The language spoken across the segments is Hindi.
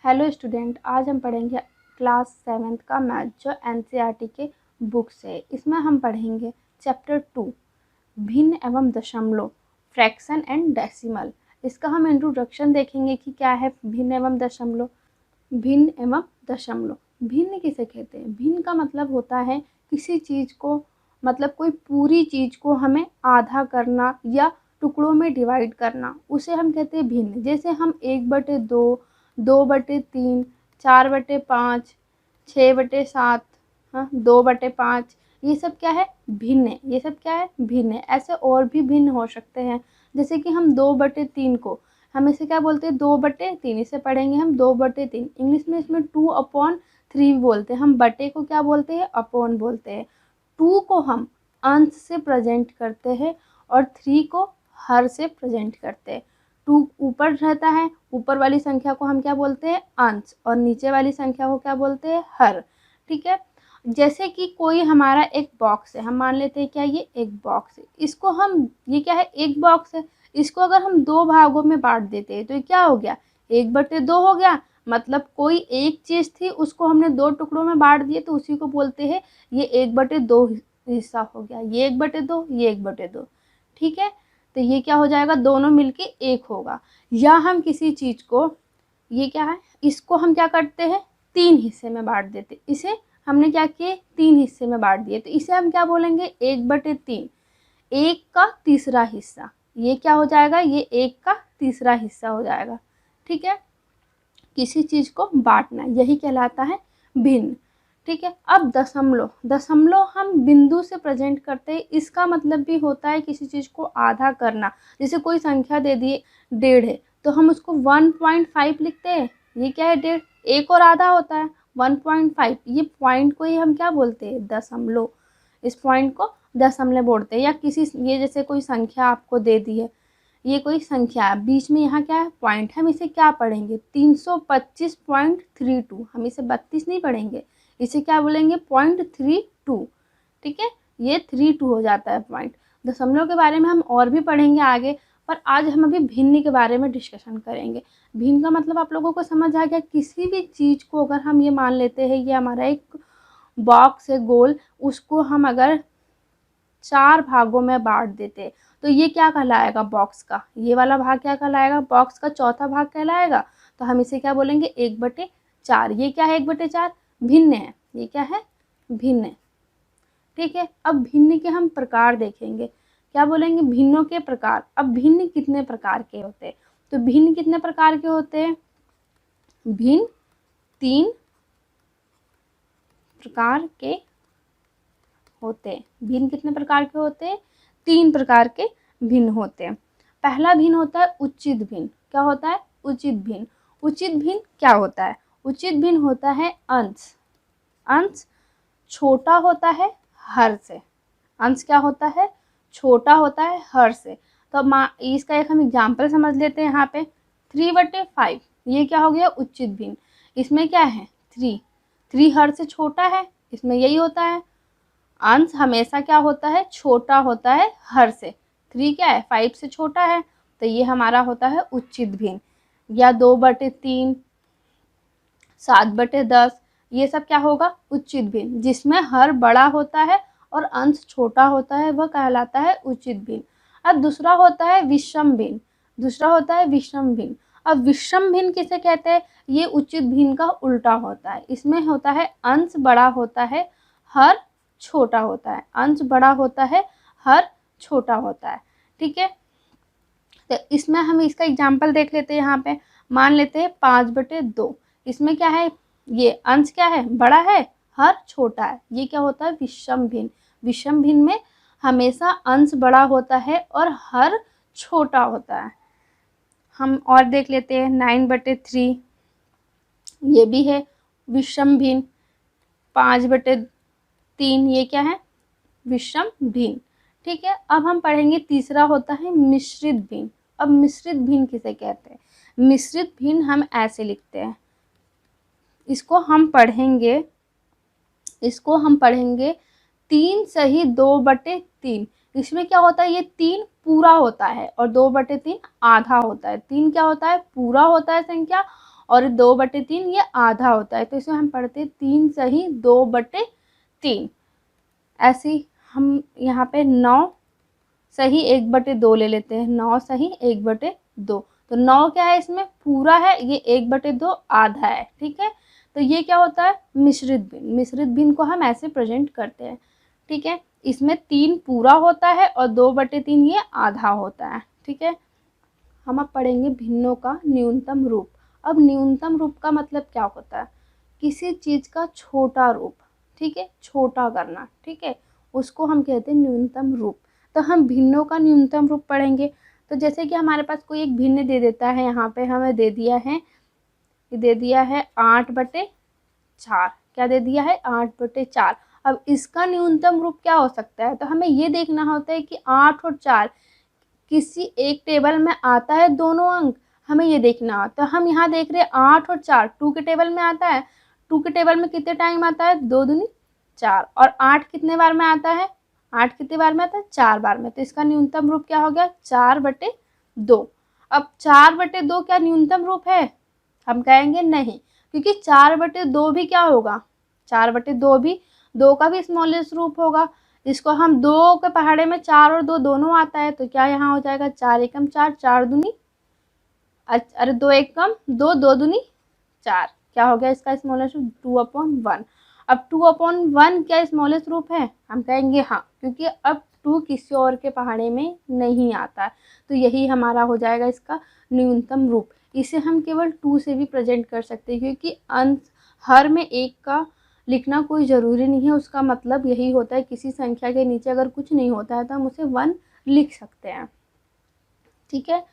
हेलो स्टूडेंट, आज हम पढ़ेंगे क्लास 7th का मैथ जो एनसीईआरटी के बुक से। इसमें हम पढ़ेंगे चैप्टर 2 भिन्न एवं दशमलव, फ्रैक्शन एंड डेसिमल। इसका हम इंट्रोडक्शन देखेंगे कि क्या है भिन्न एवं दशमलव। भिन्न एवं दशमलव, भिन्न किसे कहते हैं? भिन्न का मतलब होता है किसी चीज़ को, मतलब कोई पूरी चीज़ को हमें आधा करना या टुकड़ों में डिवाइड करना, उसे हम कहते हैं भिन्न। जैसे हम 1/2, 2/3, 4/5, 6/7, हाँ 2/5, ये सब क्या है? भिन्न है। ये सब क्या है? भिन्न है। ऐसे और भी भिन्न हो सकते हैं। जैसे कि हम 2/3 को हम इसे क्या बोलते हैं? 2/3। इसे पढ़ेंगे हम 2/3। इंग्लिश में इसमें 2/3 बोलते हैं। हम बटे को क्या बोलते हैं? अपॉन बोलते हैं। 2 को हम अंश से प्रेजेंट करते हैं और 3 को हर से प्रेजेंट करते हैं। 2 ऊपर रहता है, ऊपर वाली संख्या को हम क्या बोलते हैं? अंश, और नीचे वाली संख्या को क्या बोलते हैं? हर। ठीक है। जैसे कि कोई हमारा एक बॉक्स है, हम मान लेते हैं क्या ये एक बॉक्स है। इसको हम, ये क्या है? एक बॉक्स है। इसको अगर हम 2 भागों में बांट देते हैं तो ये क्या हो गया? 1/2 हो गया। मतलब कोई एक चीज़ थी, उसको हमने 2 टुकड़ों में बांट दिए तो उसी को बोलते हैं ये 1/2 हिस्सा हो गया। ये 1/2, ये 1/2। ठीक है। तो ये क्या हो जाएगा? दोनों मिलके एक होगा। या हम किसी चीज़ को, ये क्या है? इसको हम क्या करते हैं? 3 हिस्से में बांट देते। इसे हमने क्या किए? 3 हिस्से में बांट दिए तो इसे हम क्या बोलेंगे? 1/3, 1 का तीसरा हिस्सा। ये क्या हो जाएगा? ये 1 का तीसरा हिस्सा हो जाएगा। ठीक है। किसी चीज़ को बांटना, यही कहलाता है भिन्न। ठीक है। अब दशमलव, दशमलव हम बिंदु से प्रेजेंट करते हैं। इसका मतलब भी होता है किसी चीज़ को आधा करना। जैसे कोई संख्या दे दिए 1.5 है तो हम उसको 1.5 लिखते हैं। ये क्या है? 1.5, एक और आधा होता है 1.5। ये पॉइंट को ही हम क्या बोलते हैं? दशमलव। इस पॉइंट को दशमलव बोलते हैं। या किसी, ये जैसे कोई संख्या आपको दे दी है, ये कोई संख्या है, बीच में यहाँ क्या है? पॉइंट। हम इसे क्या पढ़ेंगे? 325.32। हम इसे 32 नहीं पढ़ेंगे, इसे क्या बोलेंगे? 0.32। ठीक है। ये 32 हो जाता है पॉइंट। दशमलव के बारे में हम और भी पढ़ेंगे आगे, पर आज हम अभी भिन्न के बारे में डिस्कशन करेंगे। भिन्न का मतलब आप लोगों को समझ आ गया? किसी भी चीज़ को अगर हम ये मान लेते हैं ये हमारा एक बॉक्स है गोल, उसको हम अगर 4 भागों में बांट देते तो ये क्या कहलाएगा? बॉक्स का ये वाला भाग क्या कहलाएगा? बॉक्स का चौथा भाग कहलाएगा। तो हम इसे क्या बोलेंगे? 1/4। ये क्या है? 1/4 भिन्न है। ये क्या है? भिन्न है। ठीक है। अब भिन्न के हम प्रकार देखेंगे। क्या बोलेंगे? भिन्नों के प्रकार। अब भिन्न कितने प्रकार के होते हैं? तो भिन्न कितने प्रकार के होते हैं? भिन्न 3 प्रकार के होते हैं। भिन्न कितने प्रकार के होते हैं? 3 प्रकार के भिन्न होते हैं। पहला भिन्न होता है उचित भिन्न। क्या होता है? उचित भिन्न। उचित भिन्न क्या होता है? उचित भिन्न होता है अंश, अंश छोटा होता है हर से। अंश क्या होता है? छोटा होता है हर से। तो इसका एक हम एग्जाम्पल समझ लेते हैं। यहाँ पे 3/5, ये क्या हो गया? उचित भिन्न। इसमें क्या है? 3 हर से छोटा है, इसमें यही होता है। अंश हमेशा क्या होता है? छोटा होता है हर से। 3 क्या है? 5 से छोटा है, तो ये हमारा होता है उचित भिन्न। या 2/3, 7/10, ये सब क्या होगा? उचित भिन्न। जिसमें हर बड़ा होता है और अंश छोटा होता है वह कहलाता है उचित भिन्न। अब दूसरा होता है विषम भिन्न। दूसरा होता है विषम भिन्न। अब विषम भिन्न किसे कहते हैं? ये उचित भिन्न का उल्टा होता है। इसमें होता है अंश बड़ा होता है, हर छोटा होता है। अंश बड़ा होता है, हर छोटा होता है। ठीक है। तो इसमें हम इसका एग्जाम्पल देख लेते हैं। यहाँ पे मान लेते हैं 5/2। इसमें क्या है? ये अंश क्या है? बड़ा है, हर छोटा है। ये क्या होता है? विषम भिन्न। विषम भिन्न में हमेशा अंश बड़ा होता है और हर छोटा होता है। हम और देख लेते हैं 9/3, ये भी है विषम भिन्न। 5/3, ये क्या है? विषम भिन्न। ठीक है। अब हम पढ़ेंगे तीसरा होता है मिश्रित भिन्न। अब मिश्रित भिन्न किसे कहते हैं? मिश्रित भिन्न हम ऐसे लिखते हैं, इसको हम पढ़ेंगे 3 सही 2/3। इसमें क्या होता है? ये 3 पूरा होता है और 2/3 आधा होता है। 3 क्या होता है? पूरा होता है संख्या, और 2/3 ये आधा होता है, तो इसमें हम पढ़ते 3 सही 2/3। ऐसे ही हम यहाँ पे 9 सही 1/2 ले लेते हैं, 9 सही 1/2। तो 9 क्या है इसमें पूरा है, ये 1/2 आधा है, ठीक है। तो ये क्या होता है मिश्रित भिन्न। मिश्रित भिन्न को हम ऐसे प्रेजेंट करते हैं, ठीक है। इसमें 3 पूरा होता है और 2/3 ये आधा होता है, ठीक है। हम अब पढ़ेंगे भिन्नों का न्यूनतम रूप। अब न्यूनतम रूप का मतलब क्या होता है, किसी चीज़ का छोटा रूप, ठीक है, छोटा करना, ठीक है, उसको हम कहते हैं न्यूनतम रूप। तो हम भिन्नों का न्यूनतम रूप पढ़ेंगे। तो जैसे कि हमारे पास कोई एक भिन्न दे देता है, यहाँ पे हमें दे दिया है, ये दे दिया है 8/4। क्या दे दिया है 8/4। अब इसका न्यूनतम रूप क्या हो सकता है, तो हमें ये देखना होता है कि 8 और 4 किसी एक टेबल में आता है दोनों अंक, हमें ये देखना है। तो हम यहाँ देख रहे हैं 8 और 4 2 के टेबल में आता है। 2 के टेबल में कितने टाइम आता है, 2 दूनी 4। और 8 कितने बार में आता है, 8 कितने बार में आता है, 4 बार में। तो इसका न्यूनतम रूप क्या हो गया 4/2। अब 4/2 क्या न्यूनतम रूप है, हम कहेंगे नहीं, क्योंकि 4/2 भी क्या होगा, 4/2 भी 2 का भी स्मॉलेस्ट रूप होगा। इसको हम 2 के पहाड़े में 4 और 2 दोनों आता है, तो क्या यहाँ हो जाएगा 4 एकम 4, 4 दूनी, अरे 2 एकम 2, 2 दूनी 4। क्या हो गया इसका स्मॉलेस्ट रूप 2/1। अब 2/1 क्या स्मॉलेस्ट रूप है, हम कहेंगे हाँ, क्योंकि अब 2 किसी और के पहाड़े में नहीं आता है। तो यही हमारा हो जाएगा इसका न्यूनतम रूप। इसे हम केवल 2 से भी प्रेजेंट कर सकते हैं, क्योंकि अंश हर में 1 का लिखना कोई ज़रूरी नहीं है। उसका मतलब यही होता है किसी संख्या के नीचे अगर कुछ नहीं होता है तो हम उसे 1 लिख सकते हैं, ठीक है।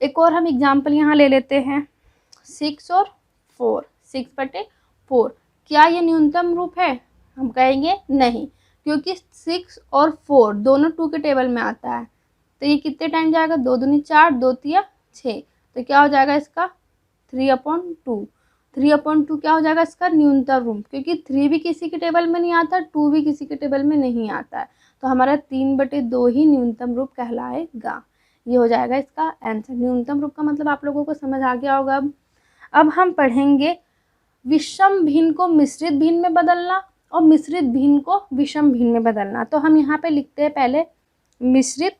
एक और हम एग्जाम्पल यहाँ ले लेते हैं, 6 और 4, 6/4। क्या ये न्यूनतम रूप है, हम कहेंगे नहीं, क्योंकि 6 और 4 दोनों 2 के टेबल में आता है। तो ये कितने टाइम जाएगा, 2 दूनी 4, 2 तिया 6। तो क्या हो जाएगा इसका 3/2। 3/2 क्या हो जाएगा इसका न्यूनतम रूप, क्योंकि 3 भी किसी के टेबल में नहीं आता, 2 भी किसी के टेबल में नहीं आता है। तो हमारा 3/2 ही न्यूनतम रूप कहलाएगा। ये हो जाएगा इसका आंसर। न्यूनतम रूप का मतलब आप लोगों को समझ आ गया होगा। अब हम पढ़ेंगे विषम भिन्न को मिश्रित भिन्न में बदलना और मिश्रित भिन्न को विषम भिन्न में बदलना। तो हम यहाँ पे लिखते हैं पहले मिश्रित,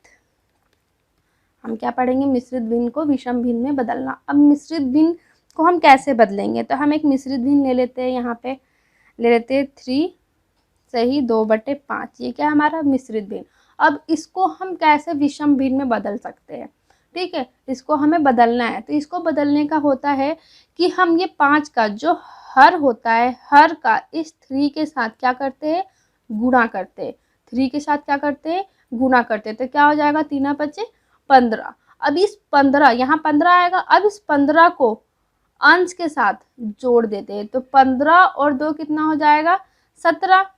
हम क्या पढ़ेंगे मिश्रित भिन्न को विषम भिन्न में बदलना। अब मिश्रित भिन्न को हम कैसे बदलेंगे, तो हम एक मिश्रित भिन्न ले लेते हैं, यहाँ पे ले लेते हैं 3 सही 2/5। ये क्या हमारा मिश्रित भिन्न। अब इसको हम कैसे विषम भिन्न में बदल सकते हैं, ठीक है, इसको हमें बदलना है। तो इसको बदलने का होता है कि हम ये 5 का जो हर होता है, हर का इस 3 के साथ क्या करते हैं, गुणा करते हैं। 3 के साथ क्या करते हैं, गुणा करते हैं। तो क्या हो जाएगा 3×5 = 15। अब इस 15 यहाँ 15 आएगा, अब इस 15 को अंश के साथ जोड़ देते हैं। तो 15 और 2 कितना हो जाएगा 17।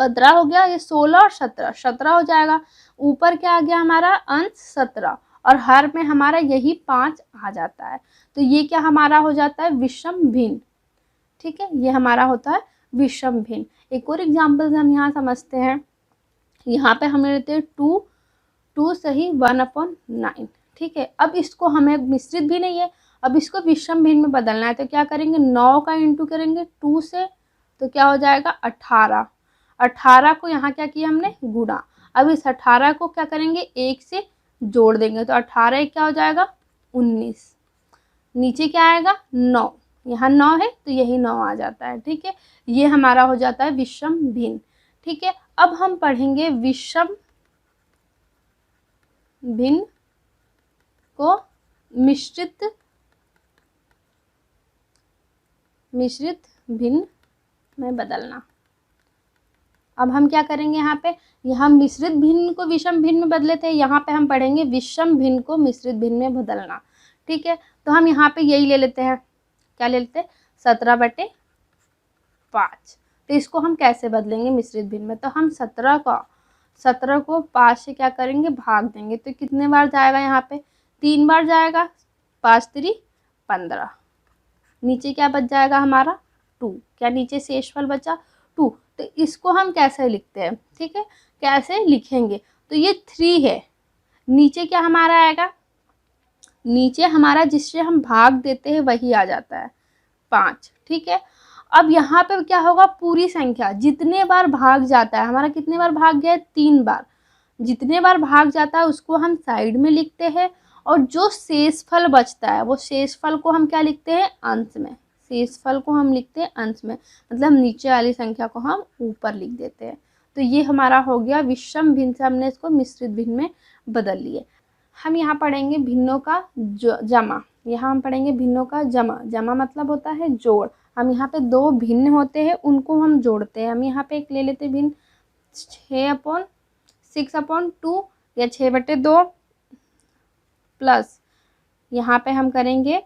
15 हो गया, ये 16 और 17, 17 हो जाएगा। ऊपर क्या आ गया हमारा अंश 17 और हर में हमारा यही 5 आ जाता है। तो ये क्या हमारा हो जाता है विषम भिन्न, ठीक है, ये हमारा होता है विषम भिन्न। एक और एग्जाम्पल हम यहाँ समझते हैं। यहाँ पे हमें लेते हैं 2 सही 1/9, ठीक है। अब इसको हमें मिश्रित भी नहीं है, अब इसको विषम भिन्न में बदलना है। तो क्या करेंगे 9 का इंटू करेंगे 2 से, तो क्या हो जाएगा 18। 18 को यहाँ क्या किया हमने गुणा। अब इस 18 को क्या करेंगे 1 से जोड़ देंगे। तो 18 क्या हो जाएगा 19। नीचे क्या आएगा 9, यहाँ 9 है तो यही 9 आ जाता है, ठीक है। ये हमारा हो जाता है विषम भिन्न, ठीक है। अब हम पढ़ेंगे विषम भिन्न को मिश्रित भिन्न में बदलना। अब हम क्या करेंगे, यहाँ मिश्रित भिन्न को विषम भिन्न में बदले थे, यहाँ पे हम पढ़ेंगे विषम भिन्न को मिश्रित भिन्न में बदलना, ठीक है। तो हम यहाँ पे यही ले लेते हैं, क्या ले लेते हैं 17/5। तो इसको हम कैसे बदलेंगे मिश्रित भिन्न में, तो हम 17 को 5 से क्या करेंगे भाग देंगे। तो कितने बार जाएगा, यहाँ पे 3 बार जाएगा, 5 3 15। नीचे क्या बच जाएगा हमारा 2, क्या नीचे शेषफल बचा 2। तो इसको हम कैसे लिखते हैं, ठीक है, कैसे लिखेंगे, तो ये 3 है, नीचे क्या हमारा आएगा नीचे हमारा जिससे हम भाग देते हैं वही आ जाता है 5, ठीक है। अब यहाँ पे क्या होगा, पूरी संख्या जितने बार भाग जाता है, हमारा कितने बार भाग गया है, 3 बार, जितने बार भाग जाता है उसको हम साइड में लिखते हैं, और जो शेषफल बचता है वो शेषफल को हम क्या लिखते हैं, अंश में, शेषफल को हम लिखते हैं अंश में, मतलब नीचे वाली संख्या को हम ऊपर लिख देते हैं। तो ये हमारा हो गया विषम भिन्न से हमने इसको मिश्रित भिन्न में बदल लिए। हम यहाँ पढ़ेंगे भिन्नों का जमा। यहाँ हम पढ़ेंगे भिन्नों का जमा। जमा मतलब होता है जोड़। हम यहाँ पे दो भिन्न होते हैं उनको हम जोड़ते हैं। हम यहाँ पे एक ले लेते हैं भिन्न 6/6/2 या 6/2 प्लस यहाँ पे हम करेंगे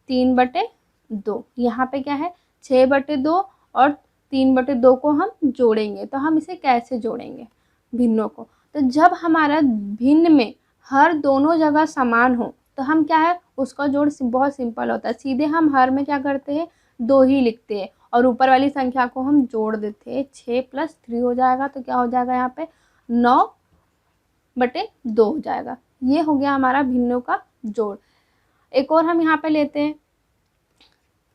3/2। यहाँ पे क्या है 6/2 और 3/2 को हम जोड़ेंगे। तो हम इसे कैसे जोड़ेंगे भिन्नों को, तो जब हमारा भिन्न में हर दोनों जगह समान हो तो हम क्या है उसका जोड़ बहुत सिंपल होता है। सीधे हम हर में क्या करते हैं 2 ही लिखते हैं और ऊपर वाली संख्या को हम जोड़ देते हैं। 6 + 3 हो जाएगा, तो क्या हो जाएगा यहाँ पे 9/2 हो जाएगा। ये हो गया हमारा भिन्नों का जोड़। एक और हम यहाँ पे लेते हैं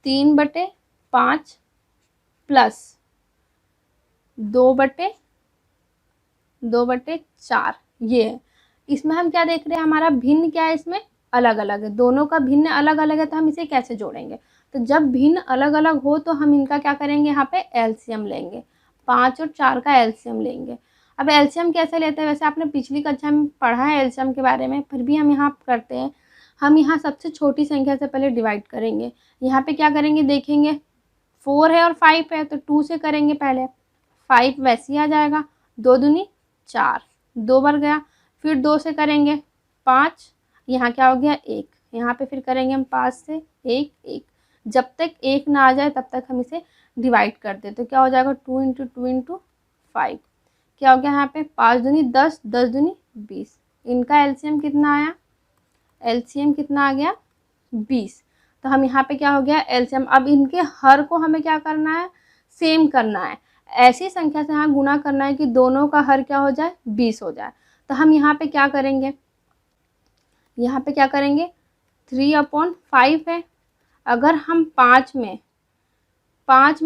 3/5 प्लस 2/4। ये है। इसमें हम क्या देख रहे हैं, हमारा भिन्न क्या है, इसमें अलग अलग है, दोनों का भिन्न अलग अलग है, तो हम इसे कैसे जोड़ेंगे। तो जब भिन्न अलग अलग हो तो हम इनका क्या करेंगे, यहाँ पे एलसीएम लेंगे, 5 और 4 का एलसीएम लेंगे। अब एलसीएम कैसे लेते हैं, वैसे आपने पिछली कक्षा में पढ़ा है एलसीएम के बारे में, फिर भी हम यहाँ करते हैं। हम यहाँ सबसे छोटी संख्या से पहले डिवाइड करेंगे। यहाँ पे क्या करेंगे, देखेंगे 4 है और 5 है, तो 2 से करेंगे पहले, 5 वैसे ही आ जाएगा, 2 दूनी 4, 2 बार गया। फिर 2 से करेंगे 5, यहाँ क्या हो गया 1, यहाँ पे फिर करेंगे हम 5 से 1 1, जब तक 1 ना आ जाए तब तक हम इसे डिवाइड कर दे। तो क्या हो जाएगा 2 × 2 × 5, क्या हो गया यहाँ पे 5 दूनी 10, 10 दूनी 20। इनका एलसीएम कितना आया, एलसीएम कितना आ गया 20। तो हम यहाँ पे क्या हो गया एलसीएम। अब इनके हर को हमें क्या करना है, सेम करना है, ऐसी संख्या से यहाँ गुना करना है कि दोनों का हर क्या हो जाए 20 हो जाए। तो हम यहाँ पे क्या करेंगे, यहाँ पे क्या करेंगे 3/5 है। अगर हम 5 में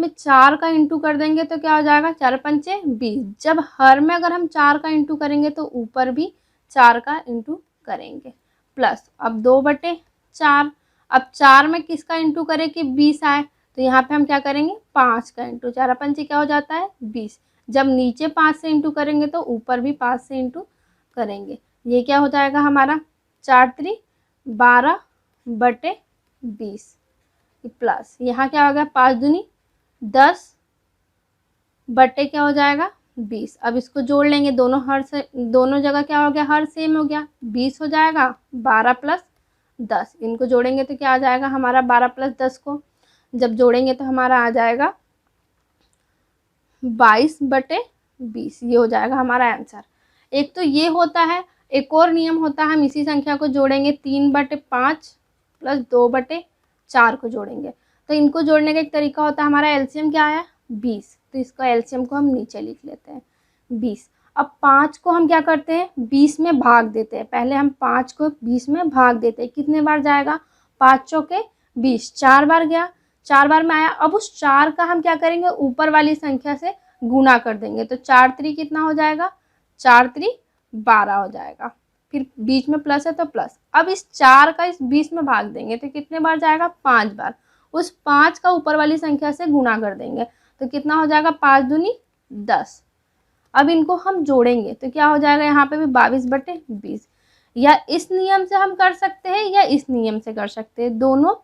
4 का इंटू कर देंगे तो क्या हो जाएगा 4 × 5 = 20। जब हर में अगर हम 4 का इंटू करेंगे तो ऊपर भी 4 का इंटू करेंगे, प्लस अब 2/4। अब 4 में किसका इंटू करें कि 20 आए, तो यहाँ पे हम क्या करेंगे 5 का इंटू, 4 × 5 क्या हो जाता है 20। जब नीचे 5 से इंटू करेंगे तो ऊपर भी 5 से इंटू करेंगे। ये क्या हो जाएगा हमारा 4 × 3 = 12/20 प्लस यहाँ क्या हो गया 5 दूनी 10 बटे क्या हो जाएगा 20। अब इसको जोड़ लेंगे, दोनों हर से दोनों जगह क्या हो गया हर सेम हो गया, 20 हो जाएगा, 12 + 10 इनको जोड़ेंगे तो क्या आ जाएगा हमारा 12 + 10 को जब जोड़ेंगे तो हमारा आ जाएगा 22/20। ये हो जाएगा हमारा आंसर। एक तो ये होता है, एक और नियम होता है, हम इसी संख्या को जोड़ेंगे 3/5 प्लस 2/4 को जोड़ेंगे। तो इनको जोड़ने का एक तरीका होता है, हमारा एलसीएम क्या आया 20, तो इसका एलसीएम को हम नीचे लिख लेते हैं 20। अब 5 को हम क्या करते हैं 20 में भाग देते हैं। पहले हम 5 को 20 में भाग देते हैं, कितने बार जाएगा 5 चौके 20, 4 बार गया, 4 बार में आया। अब उस 4 का हम क्या करेंगे ऊपर वाली संख्या से गुना कर देंगे, तो 4 × 3 कितना हो जाएगा 4 × 3 = 12 हो जाएगा। फिर बीच में प्लस है तो प्लस। अब इस 4 का इस 20 में भाग देंगे तो कितने बार जाएगा 5 बार। उस 5 का ऊपर वाली संख्या से गुना कर देंगे तो कितना हो जाएगा 5 दूनी 10। अब इनको हम जोड़ेंगे तो क्या हो जाएगा यहाँ पे भी 22/20। या इस नियम से हम कर सकते हैं या इस नियम से कर सकते हैं, दोनों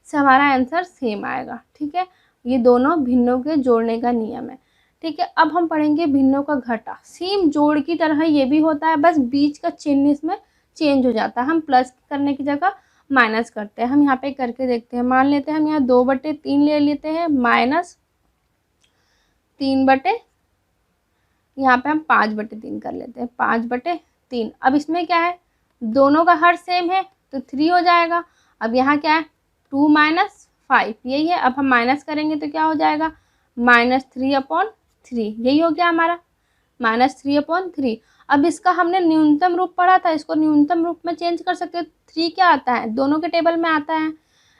से हमारा आंसर सेम आएगा। ठीक है, ये दोनों भिन्नों के जोड़ने का नियम है। ठीक है, अब हम पढ़ेंगे भिन्नों का घटा। सेम जोड़ की तरह ये भी होता है, बस बीच का चिन्ह इसमें चेंज हो जाता है। हम प्लस करने की जगह माइनस करते हैं। हम यहाँ पे करके देखते हैं। मान लेते हैं हम यहाँ 2/3 ले लेते हैं माइनस 3/, यहाँ पे हम 5/3 कर लेते हैं, 5/3। अब इसमें क्या है दोनों का हर सेम है तो 3 हो जाएगा। अब यहाँ क्या है 2 - 5 यही है। अब हम माइनस करेंगे तो क्या हो जाएगा -3/3, यही हो गया हमारा -3/3। अब इसका हमने न्यूनतम रूप पढ़ा था, इसको न्यूनतम रूप में चेंज कर सकते हैं। 3 क्या आता है, दोनों के टेबल में आता है,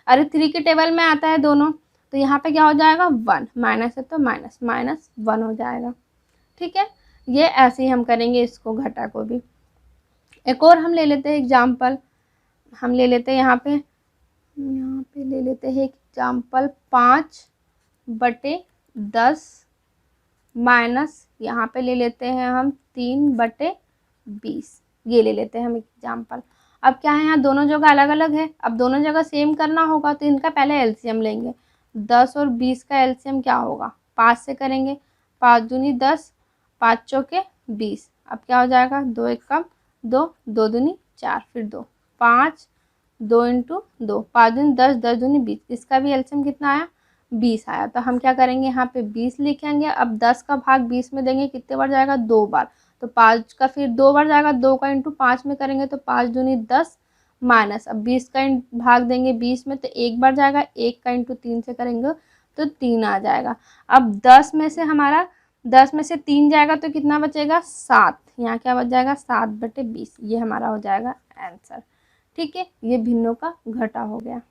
अरे 3 के टेबल में आता है दोनों, तो यहाँ पे क्या हो जाएगा 1, माइनस है तो माइनस, -1 हो जाएगा। ठीक है, ये ऐसे ही हम करेंगे इसको घटा को भी। एक और हम ले लेते हैं एग्जाम्पल, हम ले लेते हैं यहाँ पे ले लेते हैं एग्जाम्पल 5/10 माइनस यहाँ पे ले लेते हैं हम 3/20, ये ले लेते हैं हम एग्जाम्पल। अब क्या है, यहाँ दोनों जगह अलग अलग है, अब दोनों जगह सेम करना होगा तो इनका पहले एलसीएम लेंगे। 10 और 20 का एलसीएम क्या होगा, 5 से करेंगे, 5 दूनी 10, 5 चौके 20। अब क्या हो जाएगा, 2 1 कम 2, 2 दूनी 4, फिर 2, 5, 2 इंटू 2, 5 दूनी 10, 10 दूनी 20, इसका भी एलसीएम कितना आया, 20 आया। तो हम क्या करेंगे, यहाँ पे 20 लिखेंगे। अब 10 का भाग 20 में देंगे, कितने बार जाएगा, 2 बार, तो 5 का फिर 2 बार जाएगा, 2 का इंटू 5 में करेंगे तो 5 दूनी 10 माइनस, अब 20 का भाग देंगे 20 में तो 1 बार जाएगा, 1 का इंटू 3 से करेंगे तो 3 आ जाएगा। अब 10 में से हमारा 10 में से 3 जाएगा तो कितना बचेगा, 7, यहाँ क्या बच जाएगा 7/20, ये हमारा हो जाएगा आंसर। ठीक है, ये भिन्नों का घटा हो गया।